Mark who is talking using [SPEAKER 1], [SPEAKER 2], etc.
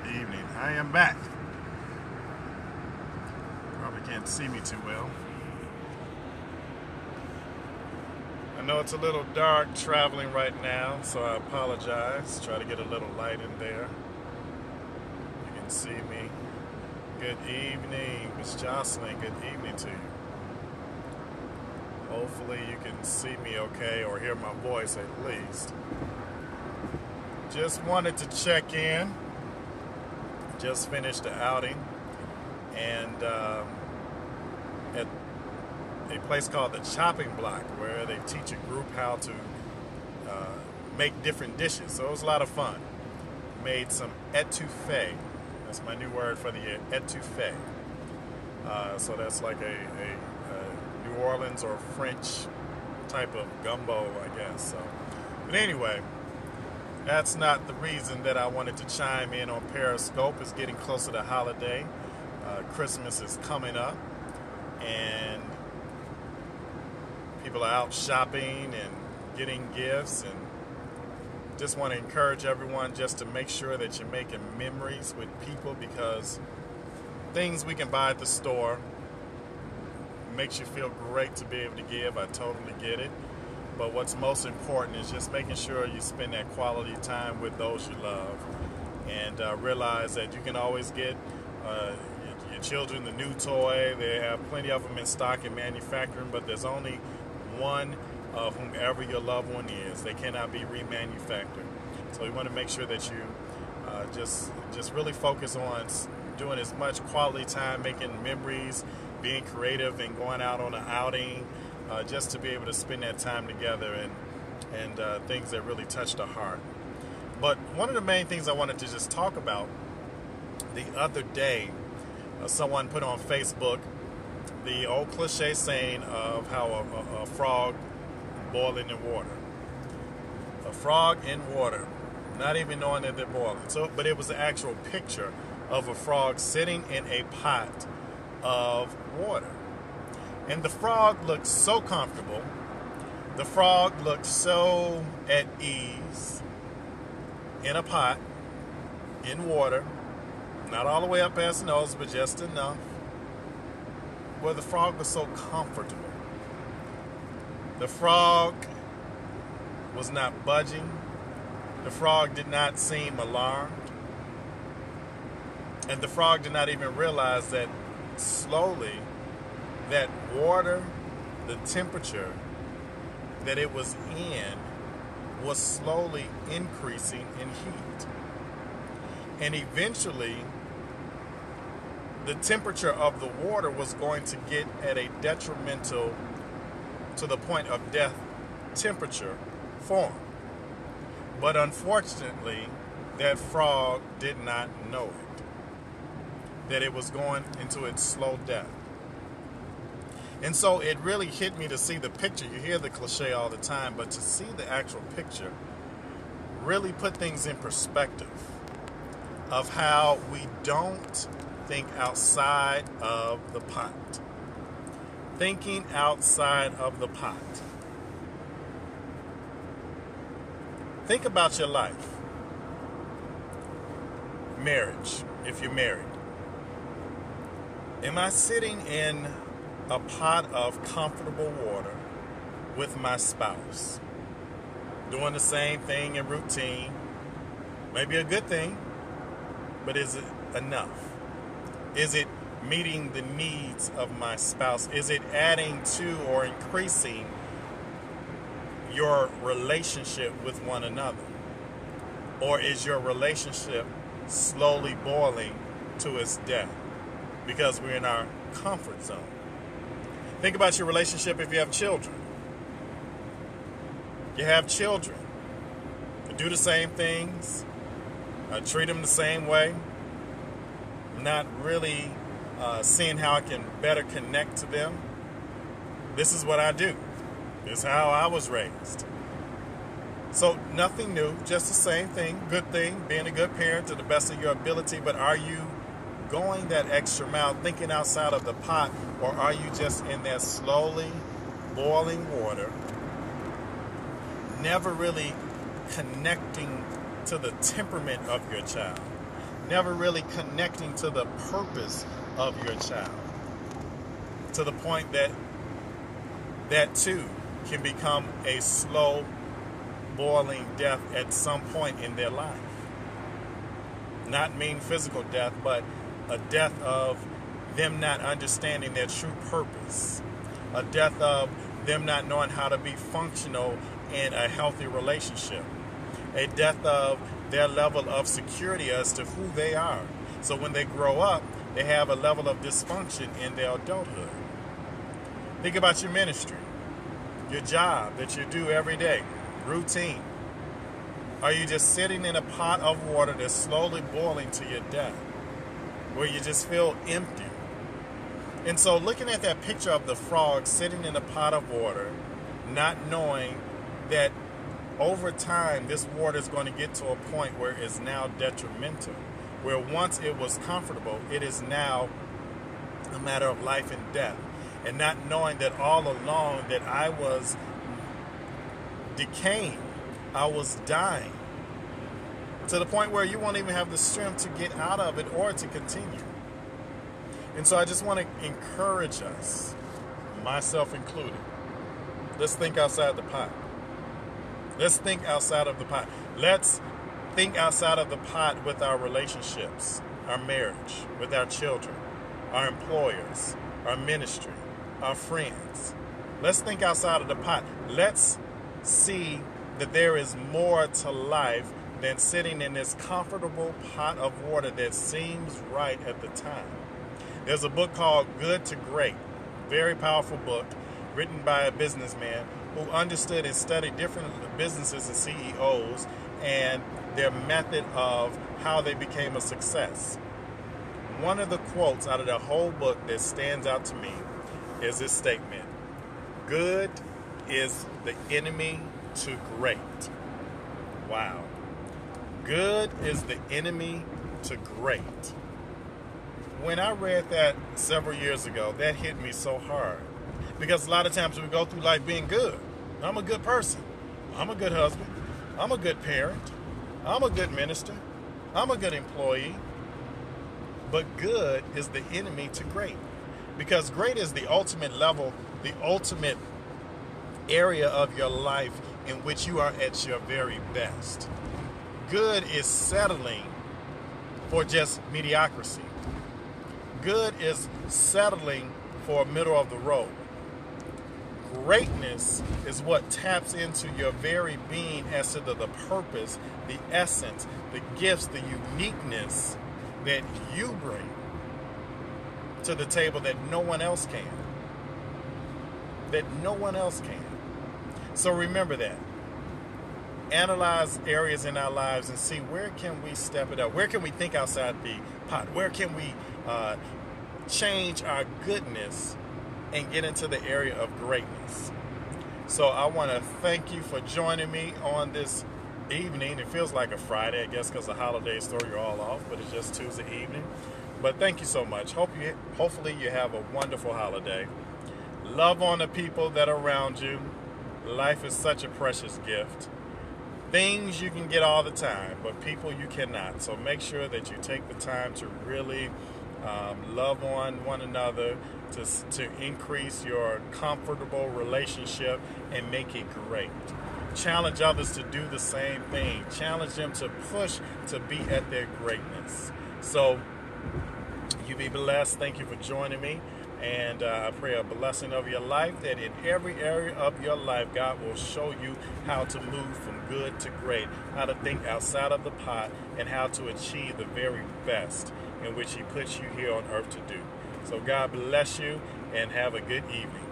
[SPEAKER 1] Good evening. I am back. Probably can't see me too well. I know it's a little dark traveling right now, so I apologize. Try to get a little light in there. You can see me. Good evening, Miss Jocelyn. Good evening to you. Hopefully you can see me okay or hear my voice at least. Just wanted to check in. Just finished the outing and at a place called the Chopping Block where they teach a group how to make different dishes. So it was a lot of fun. Made some etouffee. That's my new word for the year, etouffee. So that's like a New Orleans or French type of gumbo, I guess. So, but anyway, that's not the reason that I wanted to chime in on Periscope. It's getting closer to holiday. Christmas is coming up, and people are out shopping and getting gifts, and just want to encourage everyone just to make sure that you're making memories with people, because things we can buy at the store makes you feel great to be able to give. I totally get it. But what's most important is just making sure you spend that quality time with those you love, and realize that you can always get your children the new toy. They have plenty of them in stock in manufacturing, but there's only one of whomever your loved one is. They cannot be remanufactured. So you want to make sure that you just really focus on doing as much quality time, making memories, being creative, and going out on an outing, just to be able to spend that time together and things that really touch the heart. But one of the main things I wanted to just talk about the other day, someone put on Facebook the old cliche saying of how a frog boiling in water. A frog in water, not even knowing that they're boiling. So, but it was the actual picture of a frog sitting in a pot of water. And the frog looked so comfortable. The frog looked so at ease in a pot, in water, not all the way up past the nose, but just enough, where the frog was so comfortable. The frog was not budging. The frog did not seem alarmed. And the frog did not even realize that slowly that water, the temperature that it was in, was slowly increasing in heat. And eventually, the temperature of the water was going to get at a detrimental, to the point of death, temperature form. But unfortunately, that frog did not know it, that it was going into its slow death. And so it really hit me to see the picture. You hear the cliche all the time, but to see the actual picture really put things in perspective of how we don't think outside of the pot. Thinking outside of the pot. Think about your life. Marriage, if you're married. Am I sitting in a pot of comfortable water with my spouse, doing the same thing in routine? Maybe a good thing, but is it enough? Is it meeting the needs of my spouse? Is it adding to or increasing your relationship with one another? Or is your relationship slowly boiling to its death because we're in our comfort zone? Think about your relationship if you have children. You have children. You do the same things. Treat them the same way. Not really seeing how I can better connect to them. This is what I do. This is how I was raised. So nothing new, just the same thing, good thing, being a good parent to the best of your ability. But are you going that extra mile, thinking outside of the pot, or are you just in that slowly boiling water, never really connecting to the temperament of your child, never really connecting to the purpose of your child, to the point that that too can become a slow boiling death at some point in their life. Not mean physical death, but a death of them not understanding their true purpose, a death of them not knowing how to be functional in a healthy relationship, a death of their level of security as to who they are. So when they grow up, they have a level of dysfunction in their adulthood. Think about your ministry, your job that you do every day, routine. Are you just sitting in a pot of water that's slowly boiling to your death, where you just feel empty? And so looking at that picture of the frog sitting in a pot of water, not knowing that over time this water is going to get to a point where it's now detrimental, where once it was comfortable, it is now a matter of life and death. And not knowing that all along that I was decaying, I was dying, to the point where you won't even have the strength to get out of it or to continue. And so I just want to encourage us, myself included, let's think outside the pot. Let's think outside of the pot. Let's think outside of the pot with our relationships, our marriage, with our children, our employers, our ministry, our friends. Let's think outside of the pot. Let's see that there is more to life than sitting in this comfortable pot of water that seems right at the time. There's a book called Good to Great, very powerful book, written by a businessman who understood and studied different businesses and CEOs and their method of how they became a success. One of the quotes out of the whole book that stands out to me is this statement: good is the enemy to great. Wow. Good is the enemy to great. When I read that several years ago, that hit me so hard. Because a lot of times we go through life being good. I'm a good person. I'm a good husband. I'm a good parent. I'm a good minister. I'm a good employee. But good is the enemy to great. Because great is the ultimate level, the ultimate area of your life in which you are at your very best. Good is settling for just mediocrity. Good is settling for middle of the road. Greatness is what taps into your very being as to the purpose, the essence, the gifts, the uniqueness that you bring to the table that no one else can. That no one else can. So remember that. Analyze areas in our lives and see where can we step it up. Where can we think outside the pot? Where can we change our goodness and get into the area of greatness? So I want to thank you for joining me on this evening. It feels like a Friday, I guess, because the holiday store, you're all off, but it's just Tuesday evening. But thank you so much. Hopefully you have a wonderful holiday. Love on the people that are around you. Life is such a precious gift. Things you can get all the time, but people you cannot. So make sure that you take the time to really love on one another, to increase your comfortable relationship and make it great. Challenge others to do the same thing. Challenge them to push to be at their greatness. So you be blessed. Thank you for joining me. And I pray a blessing of your life, that in every area of your life, God will show you how to move from good to great, how to think outside of the pot, and how to achieve the very best in which He puts you here on earth to do. So God bless you, and have a good evening.